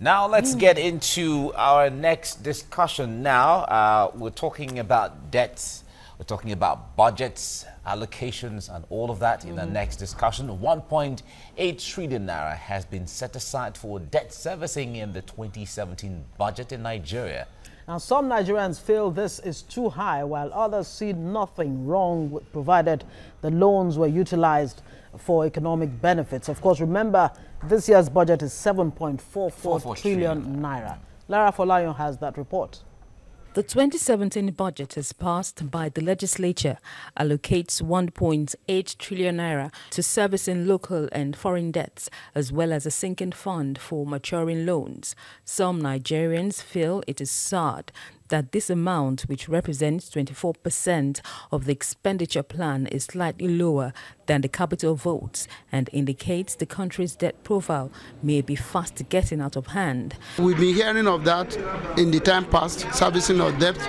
Now let's get into our next discussion now. We're talking about debts, we're talking about budgets, allocations and all of that in the next discussion. 1.8 trillion naira has been set aside for debt servicing in the 2017 budget in Nigeria. Now, some Nigerians feel this is too high, while others see nothing wrong with provided the loans were utilized for economic benefits. Of course, remember, this year's budget is 7.44 trillion naira. Lara Folayon has that report. The 2017 budget as passed by the legislature allocates 1.8 trillion naira to servicing local and foreign debts, as well as a sinking fund for maturing loans. Some Nigerians feel it is sad that this amount, which represents 24% of the expenditure plan, is slightly lower than the capital votes and indicates the country's debt profile may be fast getting out of hand. We've been hearing of that in the time past, servicing of debt,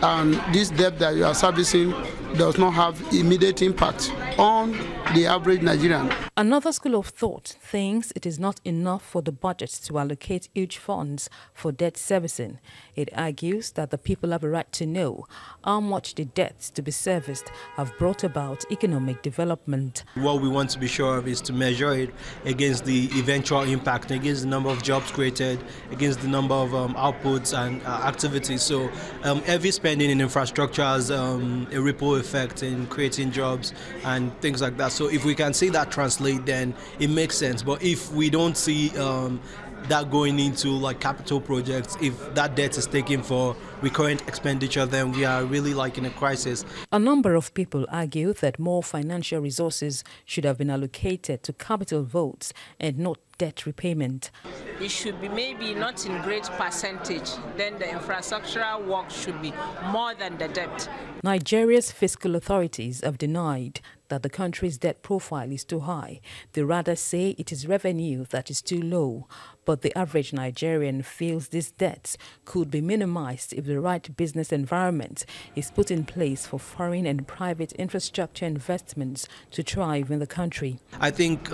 and this debt that you are servicing does not have immediate impact on the average Nigerian. Another school of thought thinks it is not enough for the budget to allocate huge funds for debt servicing. It argues that the people have a right to know how much the debts to be serviced have brought about economic development. What we want to be sure of is to measure it against the eventual impact, against the number of jobs created, against the number of outputs and activities. So every spending in infrastructure has a ripple effect in creating jobs and things like that. So if we can see that translate, then it makes sense. But if we don't see that going into like capital projects, if that debt is taken for recurrent expenditure, then we are really like in a crisis. A number of people argue that more financial resources should have been allocated to capital votes and not debt repayment. It should be maybe not in great percentage, then the infrastructural work should be more than the debt. Nigeria's fiscal authorities have denied that the country's debt profile is too high. They rather say it is revenue that is too low. But the average Nigerian feels these debts could be minimized if the right business environment is put in place for foreign and private infrastructure investments to thrive in the country. I think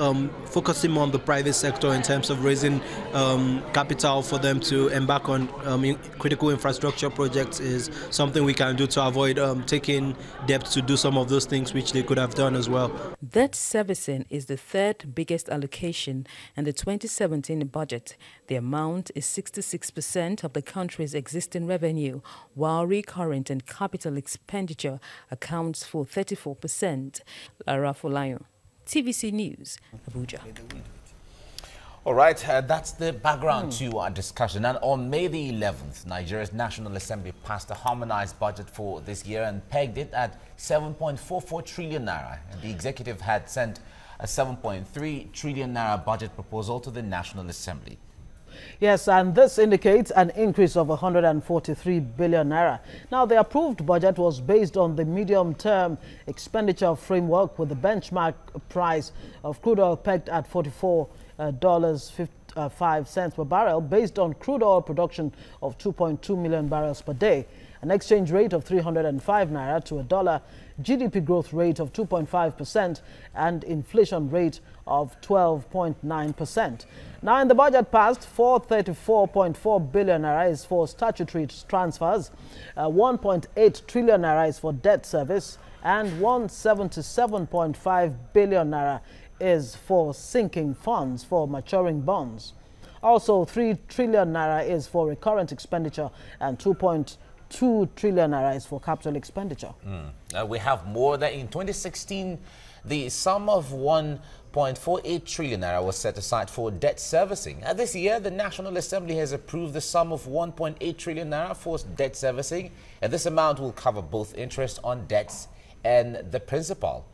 focusing more on the private sector in terms of raising capital for them to embark on critical infrastructure projects is something we can do to avoid taking debt to do some of those things which they could have done as well. Debt servicing is the third biggest allocation in the 2017 budget. The amount is 66% of the country's existing revenue, while recurrent and capital expenditure accounts for 34%. Lara Folayon, TVC News, Abuja. All right, that's the background to our discussion. And on May the 11th, Nigeria's National Assembly passed a harmonized budget for this year and pegged it at 7.44 trillion naira. And the executive had sent a 7.3 trillion naira budget proposal to the National Assembly. Yes, and this indicates an increase of 143 billion naira. Now, the approved budget was based on the medium-term expenditure framework with the benchmark price of crude oil pegged at $44.05 per barrel based on crude oil production of 2.2 million barrels per day, an exchange rate of 305 naira to a dollar, GDP growth rate of 2.5% and inflation rate of 12.9%. Now, in the budget passed, 434.4 billion naira is for statutory transfers, 1.8 trillion naira is for debt service, and 177.5 billion naira is for sinking funds for maturing bonds. Also, 3 trillion naira is for recurrent expenditure and 2.2 trillion naira is for capital expenditure. We have more than in 2016, the sum of 1.48 trillion naira was set aside for debt servicing. This year, the National Assembly has approved the sum of 1.8 trillion naira for debt servicing, and this amount will cover both interest on debts and the principal.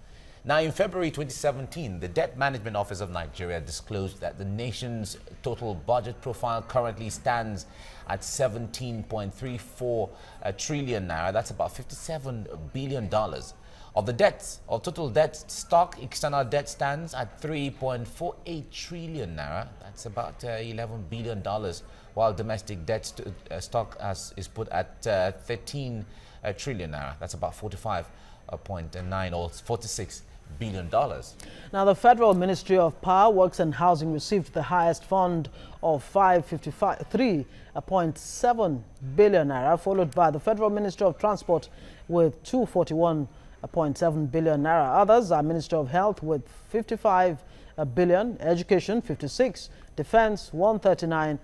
Now, in February 2017, the Debt Management Office of Nigeria disclosed that the nation's total budget profile currently stands at 17.34 trillion naira. That's about $57 billion. Of the debts, of total debt stock, external debt stands at 3.48 trillion naira. That's about $11 billion, while domestic debt stock is put at 13 trillion naira. That's about 45.9 or 46 billion. Now, the Federal Ministry of Power, Works and Housing received the highest fund of 3.7 billion naira, followed by the Federal Ministry of Transport with 241.7 billion naira. Others are Ministry of Health with 55 billion, Education 56, Defense 139,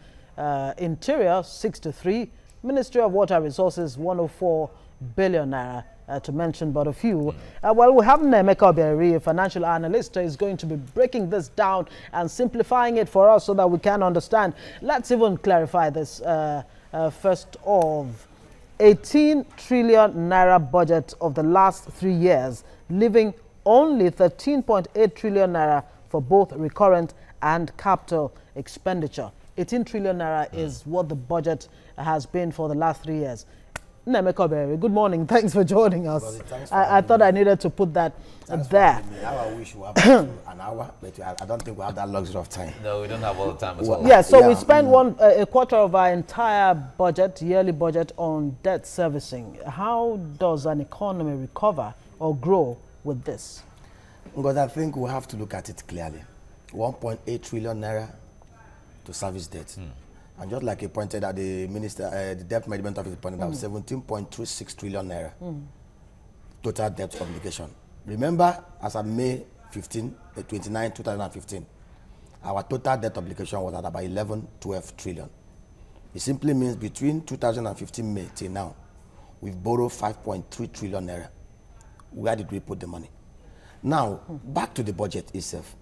Interior 63, Ministry of Water Resources 104 billion naira. To mention but a few. Well, we have Nemeka Obieri, a financial analyst, is going to be breaking this down and simplifying it for us so that we can understand. Let's even clarify this. First of 18 trillion naira budget of the last 3 years, leaving only 13.8 trillion naira for both recurrent and capital expenditure. 18 trillion naira is what the budget has been for the last 3 years. Nemeka Obieri, good morning. Thanks for joining us. I thought I needed to put that there. I wish we have an hour, but I don't think we have that luxury of time. No, we don't have all the time as well. Yeah, so we spend a quarter of our entire budget, yearly budget, on debt servicing. How does an economy recover or grow with this? Because I think we have to look at it clearly. 1.8 trillion naira to service debt. And just like he pointed out, the minister, the debt management office pointed out 17.36 trillion naira total debt obligation. Remember, as of May 29, 2015, our total debt obligation was at about 12 trillion. It simply means between 2015 May till now, we've borrowed 5.3 trillion naira. Where did we put the money? Now, back to the budget itself.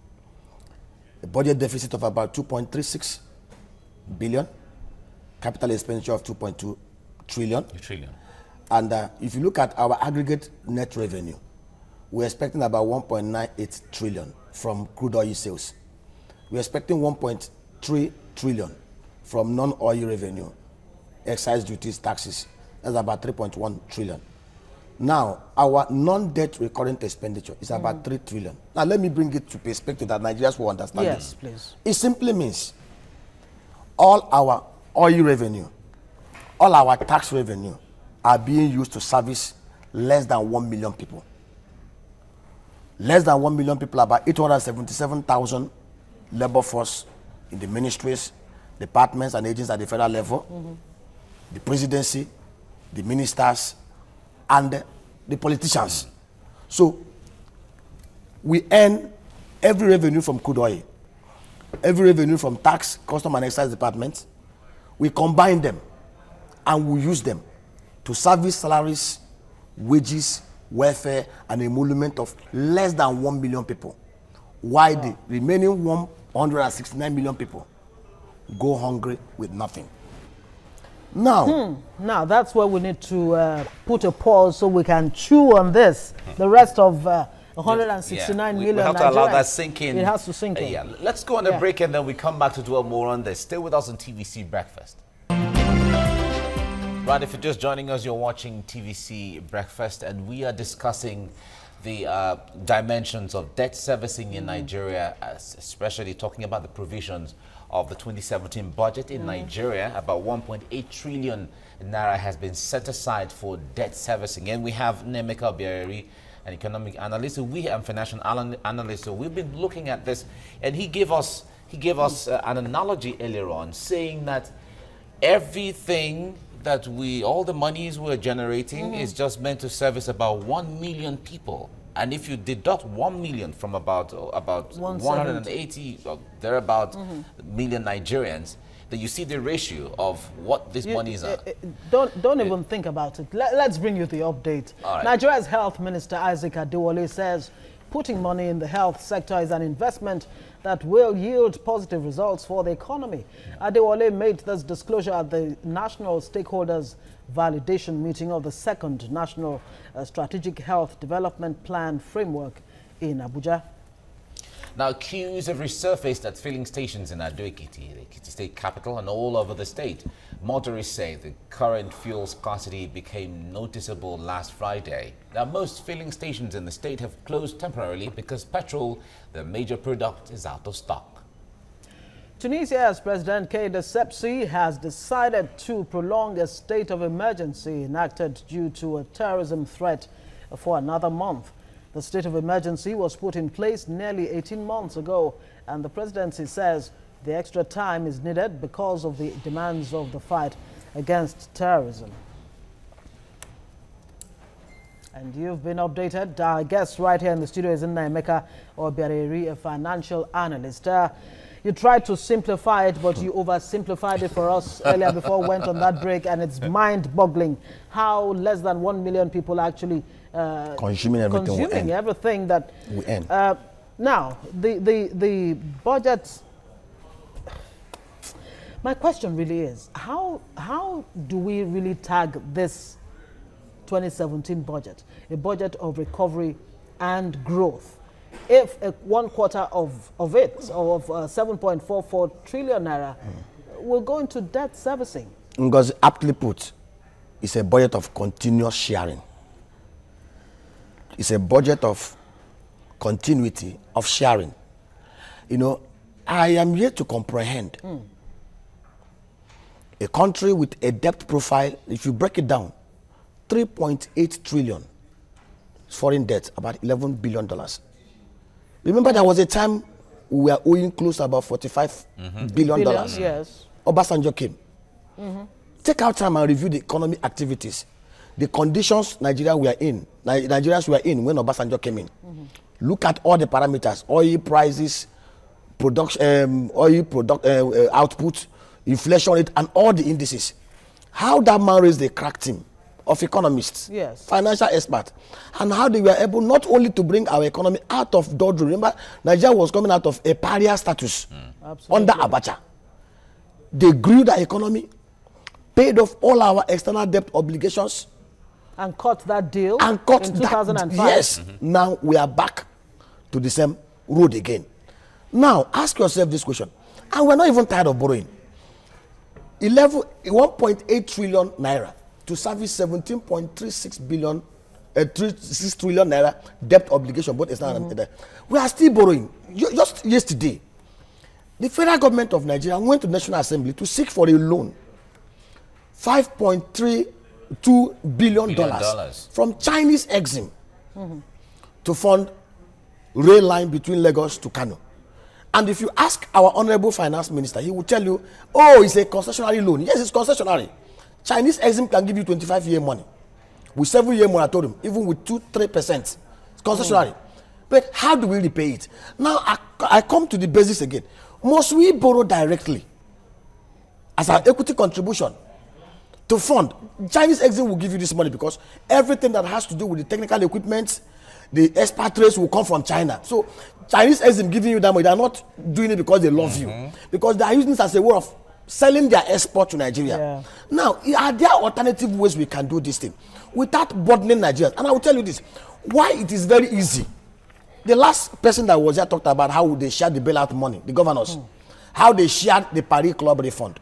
A budget deficit of about 2.36 billion, capital expenditure of 2.2 trillion. And if you look at our aggregate net revenue, we're expecting about 1.98 trillion from crude oil sales. We're expecting 1.3 trillion from non-oil revenue, excise duties, taxes. That's about 3.1 trillion. Now, our non-debt recurrent expenditure is about 3 trillion. Now, let me bring it to perspective that Nigerians will understand. Yes, please. It simply means all our oil revenue, all our tax revenue are being used to service less than 1 million people. Less than 1 million people, about 877,000 labor force in the ministries, departments and agencies at the federal level, the presidency, the ministers, and the politicians. So we earn every revenue from crude oil, every revenue from tax, custom and excise departments. We combine them and we use them to service salaries, wages, welfare, and emolument of less than 1 million people, while the remaining 169 million people go hungry with nothing. Now, now that's where we need to put a pause so we can chew on this. The rest of 169 million we have to allow that sink in. It has to sink in. Yeah. Let's go on a break and then we come back to dwell more on this. Stay with us on TVC Breakfast. Right, if you're just joining us, you're watching TVC Breakfast, and we are discussing the dimensions of debt servicing in Nigeria, especially talking about the provisions of the 2017 budget in Nigeria. About 1.8 trillion naira has been set aside for debt servicing. And we have Nemeka Obieri, an economic analyst, and financial analyst. So we've been looking at this, and he gave us an analogy earlier on, saying that everything that all the monies we're generating is just meant to service about 1 million people. And if you deduct 1 million from about 180 or thereabout million Nigerians, then you see the ratio of what these monies are. Don't even think about it. Let's bring you the update. Right. Nigeria's Health Minister Isaac Adewale says putting money in the health sector is an investment that will yield positive results for the economy. Adewale made this disclosure at the National Stakeholders Validation Meeting of the second National Strategic Health Development Plan Framework in Abuja. Now, queues have resurfaced at filling stations in Ado-Ekiti, the Ekiti state capital, and all over the state. Motorists say the current fuel scarcity became noticeable last Friday. Now, most filling stations in the state have closed temporarily because petrol, the major product, is out of stock. Tunisia's President Kais Saied has decided to prolong a state of emergency enacted due to a terrorism threat for another month. The state of emergency was put in place nearly 18 months ago, and the presidency says the extra time is needed because of the demands of the fight against terrorism. And you've been updated. Our guest right here in the studio is Emeka Obiareri, a financial analyst. You tried to simplify it, but you oversimplified it for us earlier before we went on that break, and it's mind-boggling how less than 1 million people actually consuming everything that we earn. Now, the budget. My question really is, how do we really tag this 2017 budget, a budget of recovery and growth, if one quarter of it, of 7.44 trillion naira, will go into debt servicing? Because aptly put, it's a budget of continuous sharing. It's a budget of continuity, of sharing. You know, I am yet to comprehend a country with a debt profile, if you break it down, 3.8 trillion foreign debt, about $11 billion. Remember, there was a time we were owing close to about $45 billion. Yes. Obasanjo came. Take out time and review the economic activities, the conditions Nigerians were in when Obasanjo came in. Look at all the parameters: oil prices, production, output, inflation rate, and all the indices. How that man raised the crack team of economists, yes, financial experts, and how they were able not only to bring our economy out of doldrum. Remember, Nigeria was coming out of a pariah status under Abacha. They grew the economy, paid off all our external debt obligations, and cut that deal in 2005. Yes. Now we are back to the same road again. Now ask yourself this question, and we're not even tired of borrowing. 1.8 trillion naira to service 17.36 billion, 36 trillion naira debt obligation, both external and internal. We are still borrowing. Just yesterday, the federal government of Nigeria went to the National Assembly to seek for a loan, $5.32 billion from Chinese Exim to fund rail line between Lagos to Kano. And if you ask our honorable finance minister, he will tell you, oh, it's a concessionary loan. Yes, it's concessionary. Chinese Exim can give you 25-year money with 7-year moratorium, even with 2-3%. It's concessionary. But how do we repay it? Now, I come to the basics again. Must we borrow directly as our equity contribution to fund? Chinese Exim will give you this money because everything that has to do with the technical equipment, the expatriates will come from China. So Chinese Exim giving you that money, they are not doing it because they love you, because they are using this as a way of selling their export to Nigeria. Yeah. Now, are there alternative ways we can do this thing without burdening Nigerians? And I will tell you this, why it is very easy. The last person that was here talked about how they shared the bailout money, the governors, how they shared the Paris Club refund.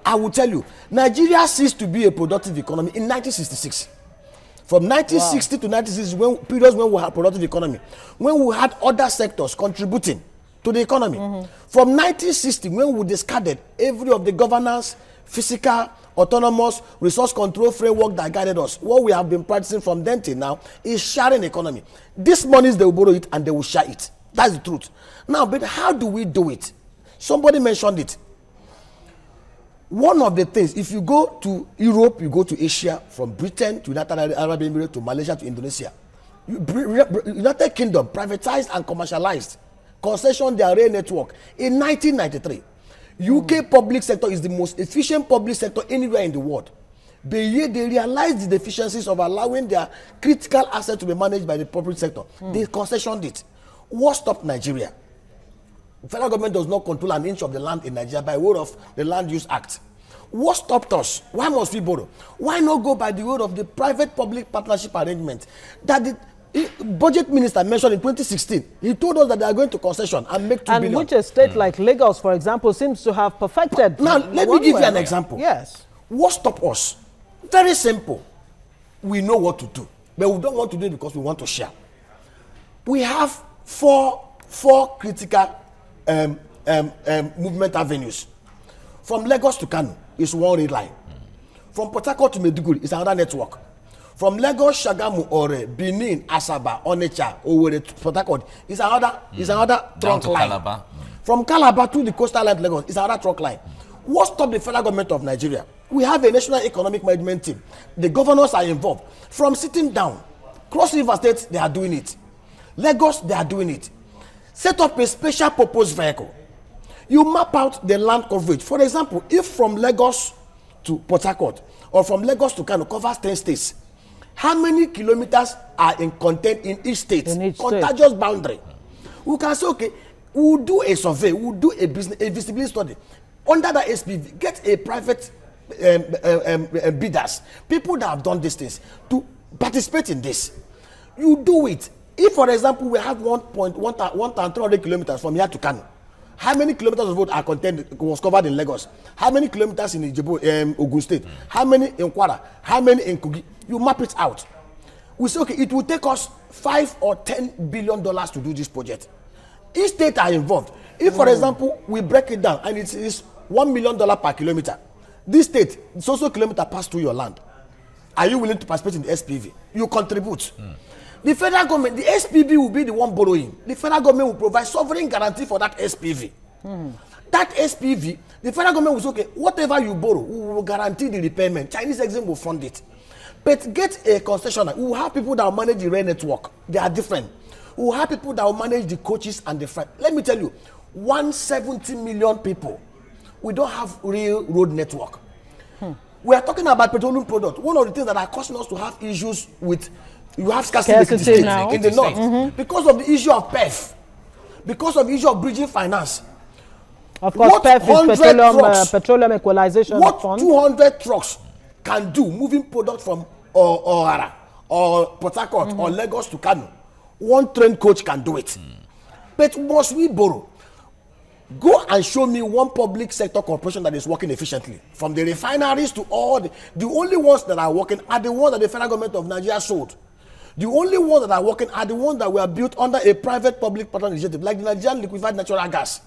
I will tell you, Nigeria ceased to be a productive economy in 1966. From 1960 to 1960, periods when we had productive economy, when we had other sectors contributing to the economy. From 1960, when we discarded every of the governance, fiscal, autonomous, resource control framework that guided us, what we have been practicing from then till now is sharing economy. This money, they will borrow it and they will share it. That's the truth. Now, but how do we do it? Somebody mentioned it. One of the things, if you go to Europe, you go to Asia, from Britain to United Arab Emirates to Malaysia to Indonesia, United Kingdom privatized and commercialized, concession their rail network in 1993. UK public sector is the most efficient public sector anywhere in the world. But yet they realized the deficiencies of allowing their critical assets to be managed by the public sector. They concessioned it. What stopped Nigeria? The federal government does not control an inch of the land in Nigeria by way of the Land Use Act. What stopped us? Why must we borrow? Why not go by the way of the private-public partnership arrangement that the budget minister mentioned in 2016? He told us that they are going to concession and make $2 billion. And which a state like Lagos, for example, seems to have perfected. Now, let me give you an example. Yes. What stopped us? Very simple. We know what to do, but we don't want to do it because we want to share. We have four critical movement avenues. From Lagos to Kano is one rail line. From Port Harcourt to Maiduguri is another network. from Lagos, Shagamu, Ore, Benin, Asaba, Onitsha, Owerri, Port Harcourt is another trunk line. Calabar. From Calabar to the coastal line of Lagos is another trunk line. What stopped the federal government of Nigeria? We have a national economic management team. The governors are involved. From sitting down, Cross River State, they are doing it. Lagos, they are doing it. Set up a special purpose vehicle. You map out the land coverage. For example, if from Lagos to Port Harcourt or from Lagos to Kano covers 10 states, how many kilometers are contained in each state? Contagious boundary. We can say, okay, we'll do a survey, we'll do a visibility study. Under the SPV, get a private bidders, people that have done these things, to participate in this. You do it. If, for example, we have 1,300 kilometers from here to Kano, how many kilometers of road are contained was covered in Lagos? How many kilometers in Ijebu, Ogun State? How many in Kwara? How many in Kogi? You map it out. We say, okay, it will take us $5 or $10 billion to do this project. Each state are involved. If, for example, we break it down and it is $1 million per kilometer, this state, so kilometer pass through your land. Are you willing to participate in the SPV? You contribute. The federal government, the SPV will be the one borrowing. The federal government will provide sovereign guarantee for that SPV. That SPV, the federal government will say, okay, whatever you borrow, we will guarantee the repayment. Chinese Exim will fund it. But get a concessionaire. We will have people that will manage the rail network. They are different. We will have people that will manage the coaches and the freight. Let me tell you, 170 million people, we don't have real road network. We are talking about petroleum products. One of the things that are causing us to have issues with, you have scarcity in the north, because of the issue of PEF, because of the issue of bridging finance. Of course, PEF is petroleum equalization fund. What 200 trucks can do moving product from Ohara or Port Harcourt or Lagos to Kano, one train coach can do it. But must we borrow? Go and show me one public sector corporation that is working efficiently. From the refineries to all the only ones that are working are the ones that the federal government of Nigeria sold. The only ones that are working are the ones that were built under a private public partner initiative, like the Nigerian liquefied natural gas.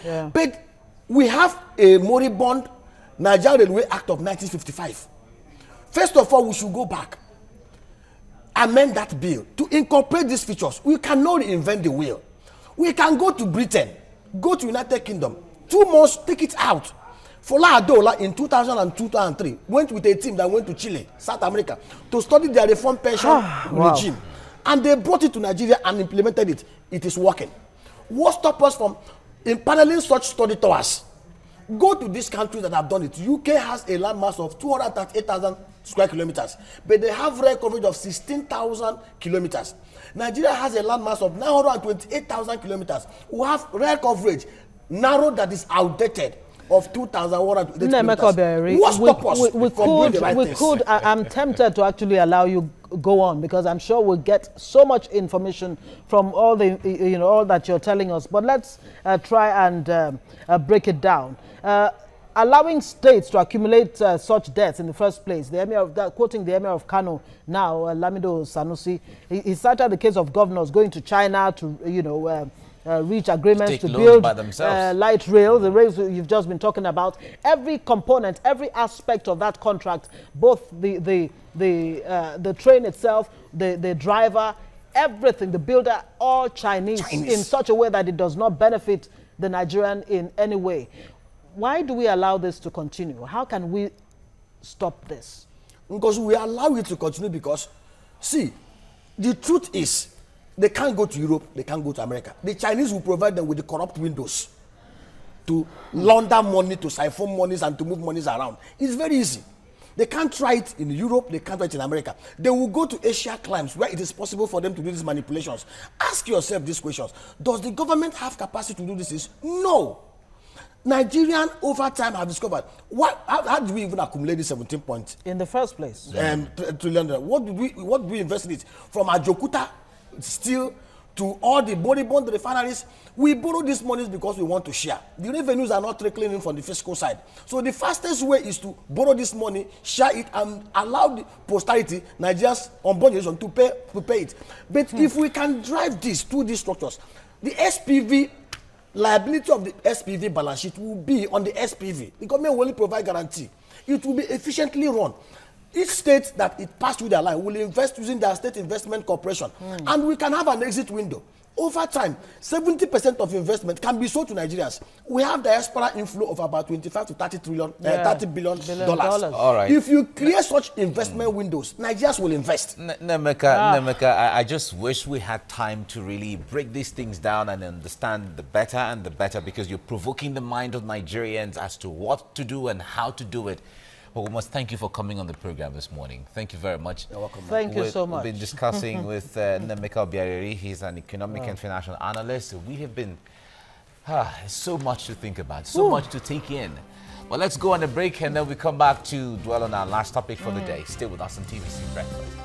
Yeah. But we have a moribund Nigerian Railway Act of 1955. First of all, we should go back, amend that bill to incorporate these features. We cannot reinvent the wheel. We can go to Britain, go to United Kingdom, 2 months, take it out. Fola Adola in 2002-2003 went with a team that went to Chile, South America, to study their reform pension regime. And they brought it to Nigeria and implemented it. It is working. What stops us from impaneling such study tours? Go to these countries that have done it. UK has a landmass of 238,000 square kilometers, but they have rail coverage of 16,000 kilometers. Nigeria has a landmass of 928,000 kilometers. We have rail coverage narrow that is outdated of 2,100 kilometers. What stops us from doing the right things? I'm tempted to actually allow you go on, because I'm sure we'll get so much information from all the all that you're telling us. But let's try and break it down. Allowing states to accumulate such debts in the first place. The Emir of quoting the Emir of Kano now, Lamido Sanusi, he cited the case of governors going to China to reach agreements to build light rail, the rails you've just been talking about. Every component, every aspect of that contract, both the train itself, the driver, everything, the builder, all Chinese in such a way that it does not benefit the Nigerian in any way. Why do we allow this to continue? How can we stop this? Because we allow it to continue because, see, the truth is, they can't go to Europe, they can't go to America. The Chinese will provide them with the corrupt windows to launder money, to siphon monies, and to move monies around. It's very easy. They can't try it in Europe, they can't try it in America. They will go to Asia climes where it is possible for them to do these manipulations. Ask yourself these questions. Does the government have capacity to do this? No. Nigerian over time have discovered how did we even accumulate this 17 points in the first place? Trillion. What did we invest in it? From Ajokuta steel to all the moribund refineries, we borrow these monies because we want to share. The revenues are not trickling in from the fiscal side. So the fastest way is to borrow this money, share it, and allow the posterity, Nigeria's unborn generation, to pay it. But if we can drive this through these structures, the SPV liability of the SPV balance sheet will be on the SPV. The government will only provide guarantee. It will be efficiently run. Each state that it passed through their line will invest using their state investment corporation, and we can have an exit window. Over time, 70% of investment can be sold to Nigerians. We have diaspora inflow of about 25 to 30 billion dollars. All right. If you create such investment windows, Nigerians will invest. Nemeka, I just wish we had time to really break these things down and understand the better, because you're provoking the mind of Nigerians as to what to do and how to do it. But we must thank you for coming on the program this morning. Thank you very much. You're welcome. Thank you so much. We've been discussing with Nemeka Obiariri. He's an economic and financial analyst. We have been so much to think about, so much to take in. Well, let's go on a break and then we come back to dwell on our last topic for the day. Stay with us on TVC Breakfast.